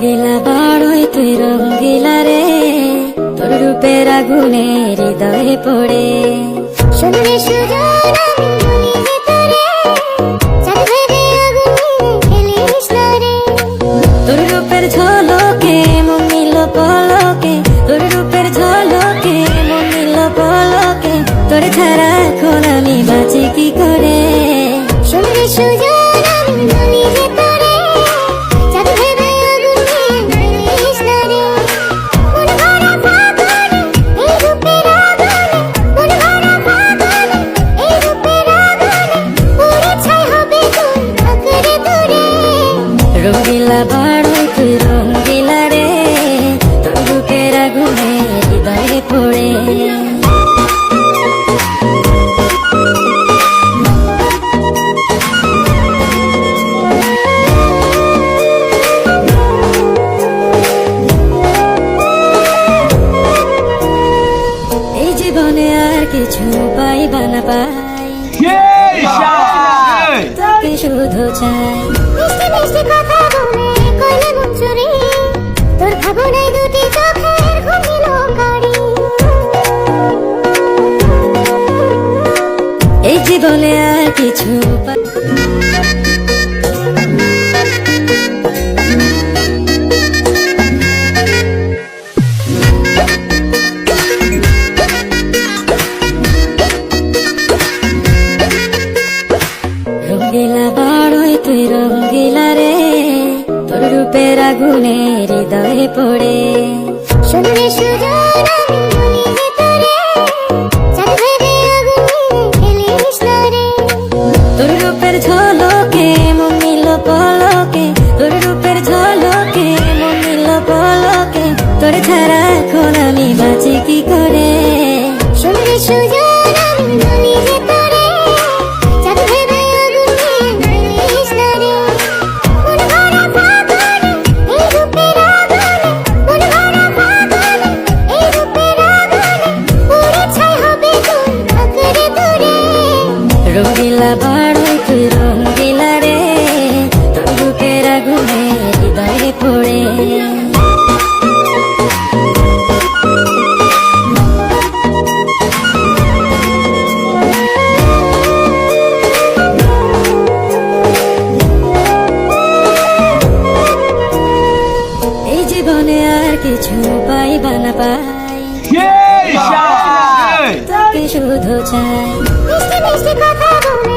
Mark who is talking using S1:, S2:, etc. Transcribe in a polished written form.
S1: রঙ্গিলা বাড়ই তুই রঙ্গিলা রে, তোর রূপের আগুনে হৃদয়ে পড়ে।
S2: শুনলে সুজন আমি বলি যে তোরে, চাঁদ ভেবে আগুনে ফেলিস না রে।
S1: তোর রূপের ঝলকে মন নিল পলকে, তোর রূপের ঝলকে মন নিল পলকে, তোর ছাড়া এখন আমি বাঁচি কি করে।
S2: শুনলে সুজন আমি বলি যে তোরে, চাঁদ ভেবে আগুনে ফেলিস না রে। মন ভরা ফাগুনে এই রূপের আগুনে, মন ভরা ফাগুনে এই রূপের আগুনে, পুড়ে ছাই হবে তুই আঁকড়ে দূরে।
S1: রঙ্গিলা বাড়ই তুই রঙ্গিলা রে, তোর রূপের আগুনে হৃদয়ে পড়ে। এই জীবনে আর কিছু পাইবা না পাই, তোকে শুধু চাই।
S2: মিষ্টি মিষ্টি কথা বলে কইলে মন চুরি, তোর ভাবনায় দুটি চোখের ঘুমিল গাড়ি।
S1: এই জীবনে আর কিছু রঙ্গিলা বাড়ই তুই রঙ্গিলা রে, তোর রূপের আগুনে হৃদয়ে পড়ে।
S2: শুনলে সুজন আমি বলি যে তোরে, চাঁদ ভেবে আগুনে ফেলিস না রে।
S1: তোর রূপের ঝলকে মন নিল পলকে, তোর রূপের ঝলকে মন নিল পলকে, তোর ছাড়া এখন আমি বাঁচি কি করে।
S2: শুনলে সুজন আমি বলি যে তোরে, চাঁদ ভেবে আগুনে ফেলিস না রে। মন ভরা ফাগুনে এই রূপের আগুনে, মন ভরা ফাগুনে এই রূপের আগুনে, পুড়ে ছাই হবে তুই আঁকড়ে দূরে।
S1: রঙ্গিলা বাড়ই তুই রঙ্গিলা রে, তোর রূপের আগুনে হৃদয়ে পড়ে। এই জীবনে আর কিছু পাইবা না পাই, তোকে শুধু চাই।
S2: মিষ্টি মিষ্টি কথা বলে